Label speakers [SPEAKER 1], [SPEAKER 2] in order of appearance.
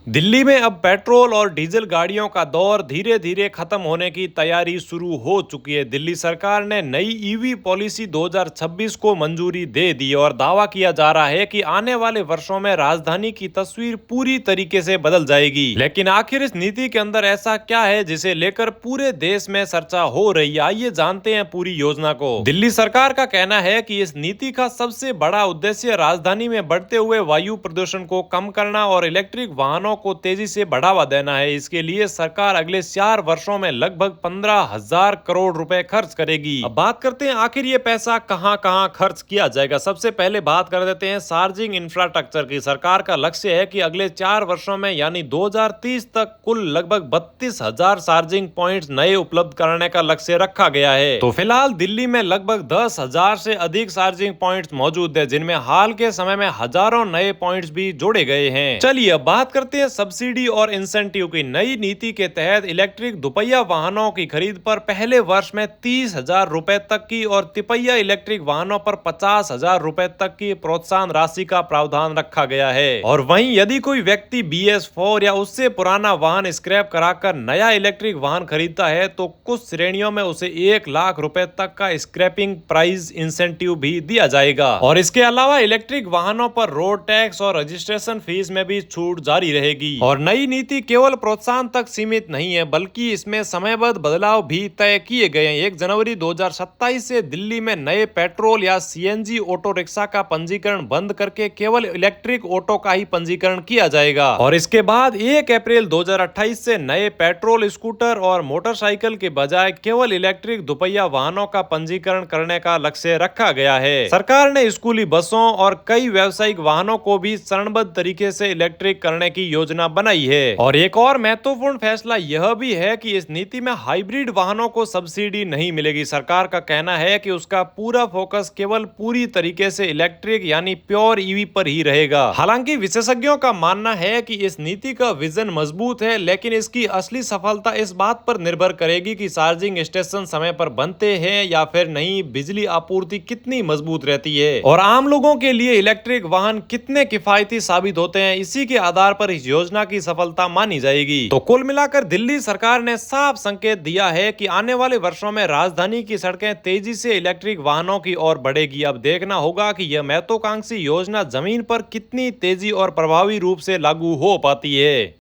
[SPEAKER 1] दिल्ली में अब पेट्रोल और डीजल गाड़ियों का दौर धीरे धीरे खत्म होने की तैयारी शुरू हो चुकी है। दिल्ली सरकार ने नई ईवी पॉलिसी 2026 को मंजूरी दे दी और दावा किया जा रहा है कि आने वाले वर्षों में राजधानी की तस्वीर पूरी तरीके से बदल जाएगी। लेकिन आखिर इस नीति के अंदर ऐसा क्या है जिसे लेकर पूरे देश में चर्चा हो रही है? आइए जानते हैं पूरी योजना को। दिल्ली सरकार का कहना है कि इस नीति का सबसे बड़ा उद्देश्य राजधानी में बढ़ते हुए वायु प्रदूषण को कम करना और इलेक्ट्रिक वाहनों को तेजी से बढ़ावा देना है। इसके लिए सरकार अगले 4 वर्षों में लगभग 15,000 करोड़ रुपए खर्च करेगी। अब बात करते हैं आखिर ये पैसा कहां कहां खर्च किया जाएगा। सबसे पहले बात कर देते हैं चार्जिंग इंफ्रास्ट्रक्चर की। सरकार का लक्ष्य है कि अगले 4 वर्षों में यानी 2030 तक कुल लगभग 32,000 चार्जिंग पॉइंट्स नए उपलब्ध कराने का लक्ष्य रखा गया है। तो फिलहाल दिल्ली में लगभग 10,000 से अधिक चार्जिंग पॉइंट्स मौजूद है, जिनमें हाल के समय में हजारों नए पॉइंट्स भी जोड़े गए हैं। चलिए अब बात करते हैं सब्सिडी और इंसेंटिव की। नई नीति के तहत इलेक्ट्रिक दुपहिया वाहनों की खरीद पर पहले वर्ष में 30,000 रुपए तक की और तिपहिया इलेक्ट्रिक वाहनों पर 50,000 रुपए तक की प्रोत्साहन राशि का प्रावधान रखा गया है। और वहीं यदि कोई व्यक्ति BS4 या उससे पुराना वाहन स्क्रैप कराकर नया इलेक्ट्रिक वाहन खरीदता है तो कुछ श्रेणियों में उसे 1 लाख रुपए तक का स्क्रैपिंग प्राइस इंसेंटिव भी दिया जाएगा। और इसके अलावा इलेक्ट्रिक वाहनों पर रोड टैक्स और रजिस्ट्रेशन फीस में भी छूट जारी रहेगी। और नई नीति केवल प्रोत्साहन तक सीमित नहीं है, बल्कि इसमें समयबद्ध बदलाव भी तय किए गए हैं। 1 जनवरी 2027 से दिल्ली में नए पेट्रोल या CNG ऑटो रिक्शा का पंजीकरण बंद करके केवल इलेक्ट्रिक ऑटो का ही पंजीकरण किया जाएगा। और इसके बाद 1 अप्रैल 2028 से नए पेट्रोल स्कूटर और मोटरसाइकिल के बजाय केवल इलेक्ट्रिक दुपहिया वाहनों का पंजीकरण करने का लक्ष्य रखा गया है। सरकार ने स्कूली बसों और कई व्यावसायिक वाहनों को भी चरणबद्ध तरीके से इलेक्ट्रिक करने की योजना बनाई है। और एक और महत्वपूर्ण फैसला यह भी है कि इस नीति में हाइब्रिड वाहनों को सब्सिडी नहीं मिलेगी। सरकार का कहना है कि उसका पूरा फोकस केवल पूरी तरीके से इलेक्ट्रिक यानी प्योर ईवी पर ही रहेगा। हालांकि विशेषज्ञों का मानना है कि इस नीति का विजन मजबूत है, लेकिन इसकी असली सफलता इस बात पर निर्भर करेगी कि चार्जिंग स्टेशन समय पर बनते हैं या फिर नहीं, बिजली आपूर्ति कितनी मजबूत रहती है और आम लोगों के लिए इलेक्ट्रिक वाहन कितने किफायती साबित होते हैं। इसी के आधार पर इस योजना की सफलता मानी जाएगी। तो कुल मिलाकर दिल्ली सरकार ने साफ संकेत दिया है कि आने वाले वर्षों में राजधानी की सड़कें तेजी से इलेक्ट्रिक वाहनों की ओर बढ़ेगी। अब देखना होगा कि यह महत्वाकांक्षी योजना जमीन पर कितनी तेजी और प्रभावी रूप से लागू हो पाती है।